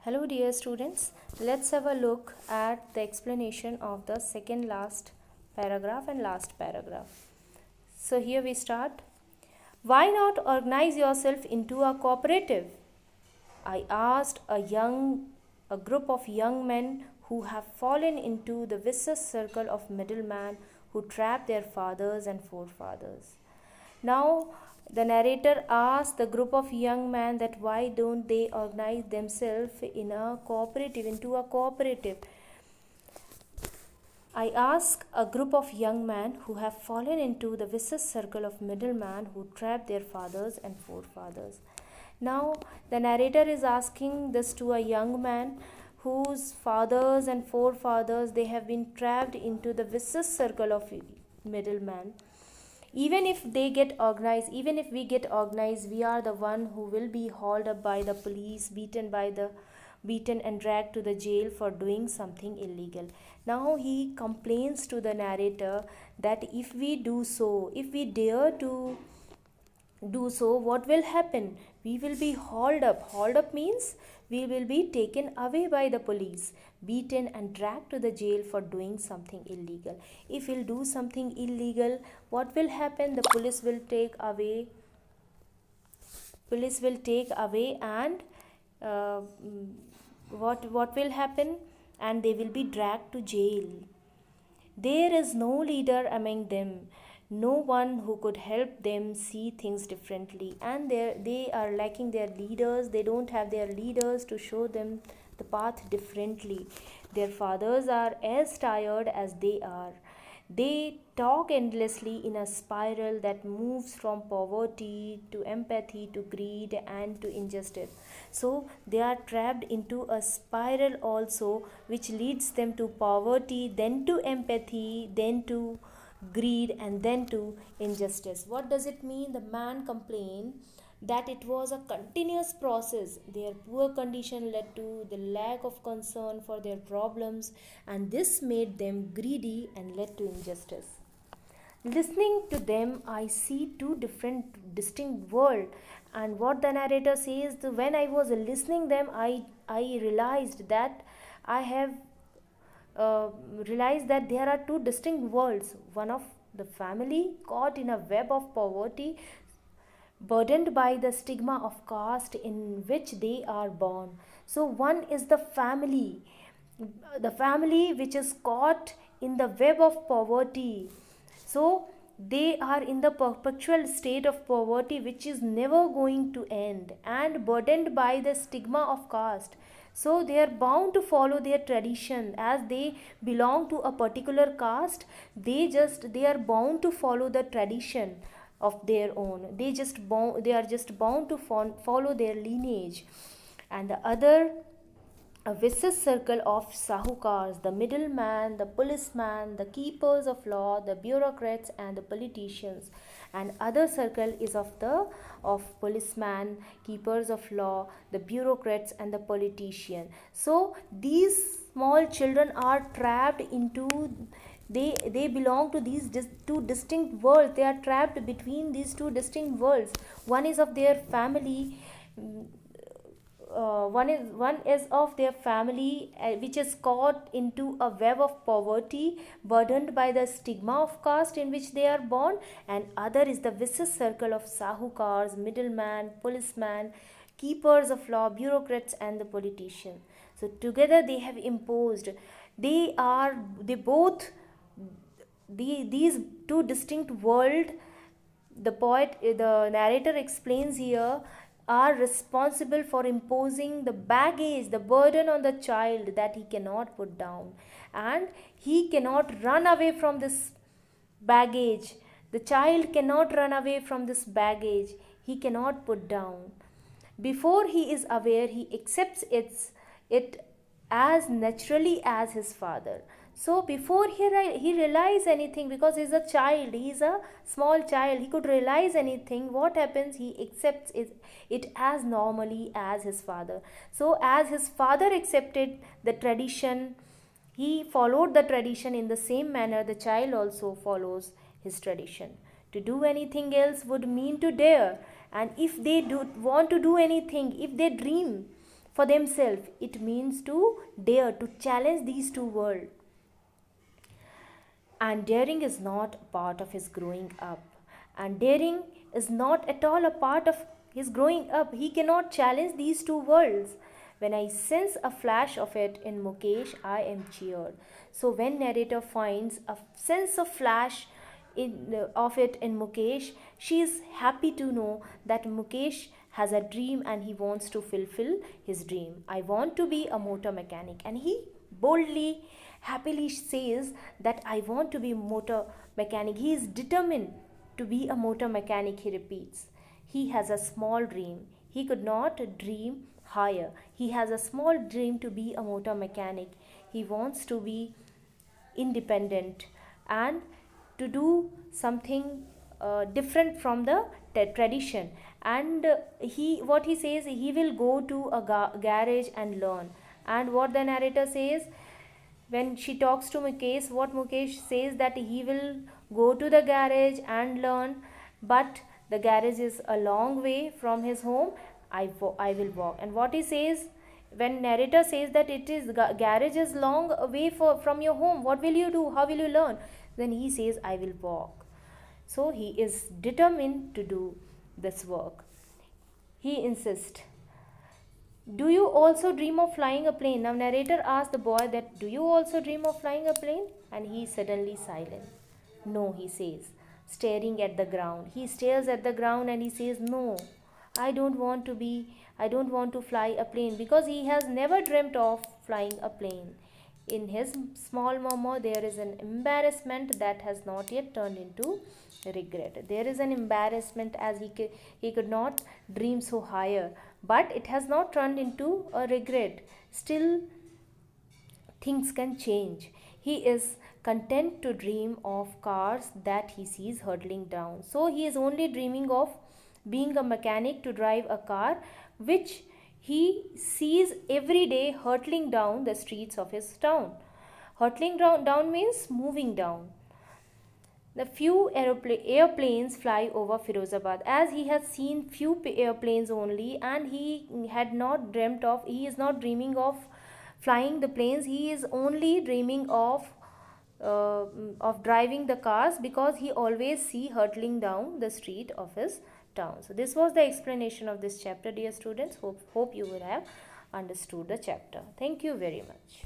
Hello dear students, let's have a look at the explanation of the second last paragraph and last paragraph. So here we start. Why not organize yourself into a cooperative? I asked a group of young men who have fallen into the vicious circle of middlemen who trap their fathers and forefathers. Now, the narrator asks the group of young men that why don't they organize themselves into a cooperative. I ask a group of young men who have fallen into the vicious circle of middlemen who trap their fathers and forefathers. Now, the narrator is asking this to a young man whose fathers and forefathers they have been trapped into the vicious circle of middlemen. Even if we get organized, we are the one who will be hauled up by the police, beaten and dragged to the jail for doing something illegal. Now he complains to the narrator that if we dare to do so, what will happen? We will be hauled up. Hauled up means we will be taken away by the police, beaten and dragged to the jail for doing something illegal. If we'll do something illegal, what will happen? The police will take away and what will happen? And they will be dragged to jail. There is no leader among them, no one who could help them see things differently, and they are lacking their leaders. They don't have their leaders to show them the path differently. Their fathers are as tired as they are. They talk endlessly in a spiral that moves from poverty to empathy to greed and to injustice. So they are trapped into a spiral also, which leads them to poverty, then to empathy, then to greed, and then to injustice. What does it mean? The man complained that it was a continuous process. Their poor condition led to the lack of concern for their problems, and this made them greedy and led to injustice. Listening to them, I see two different distinct worlds. And what the narrator says, when I was listening them, I realized that I have realized that there are two distinct worlds. One of the family caught in a web of poverty, burdened by the stigma of caste in which they are born. So one is the family which is caught in the web of poverty. So they are in the perpetual state of poverty which is never going to end, and burdened by the stigma of caste. So they are bound to follow their tradition. As they belong to a particular caste, they are bound to follow the tradition of their own. They are just bound to follow their lineage. And the other, a vicious circle of sahukars, the middleman, the policeman, the keepers of law, the bureaucrats and the politicians. And other circle is of policeman, keepers of law, the bureaucrats and the politician. So these small children are trapped into, they belong to these two distinct worlds. They are trapped between these two distinct worlds. One is of their family, one is of their family which is caught into a web of poverty, burdened by the stigma of caste in which they are born, and other is the vicious circle of sahukars, middleman, policeman, keepers of law, bureaucrats and the politician. So together they have imposed, these two distinct world, the narrator explains here, are responsible for imposing the baggage, the burden on the child that he cannot put down, and he cannot run away from this baggage. The child cannot run away from this baggage. He cannot put down. Before he is aware, he accepts it as naturally as his father. So before he realize anything, because he's a child, he's a small child, he could realize anything. What happens? He accepts it as normally as his father. So as his father accepted the tradition, he followed the tradition in the same manner, the child also follows his tradition. To do anything else would mean to dare. And if they want to do anything, if they dream for themselves. It means to dare, to challenge these two worlds. And daring is not a part of his growing up. And daring is not at all a part of his growing up. He cannot challenge these two worlds. When I sense a flash of it in Mukesh, I am cheered. So when narrator finds a sense of flash of it in Mukesh, she is happy to know that Mukesh has a dream and he wants to fulfill his dream. I want to be a motor mechanic, and he boldly, happily says that I want to be a motor mechanic. He is determined to be a motor mechanic, he repeats. He has a small dream. He could not dream higher. He has a small dream to be a motor mechanic. He wants to be independent and to do something different from the tradition. And what he says, he will go to a garage and learn. And what the narrator says, when she talks to Mukesh, what Mukesh says, that he will go to the garage and learn, but the garage is a long way from his home. I will walk. And what he says, when narrator says that it is garage is long away from your home, what will you do? How will you learn? Then he says, I will walk. So he is determined to do this work. He insists, do you also dream of flying a plane? Now narrator asks the boy that, do you also dream of flying a plane? And he is suddenly silent. No, he says, staring at the ground. He stares at the ground and he says, no, I don't want to fly a plane, because he has never dreamt of flying a plane. In his small murmur, there is an embarrassment that has not yet turned into regret. There is an embarrassment, as he could not dream so higher, but it has not turned into a regret. Still, things can change. He is content to dream of cars that he sees hurtling down. So he is only dreaming of being a mechanic to drive a car which he sees every day hurtling down the streets of his town. Hurtling down means moving down. The few airplanes fly over Firozabad, as he has seen few airplanes only, and he is not dreaming of flying the planes. He is only dreaming of driving the cars, because he always see hurtling down the street of his town. So this was the explanation of this chapter, dear students. Hope you will have understood the chapter. Thank you very much.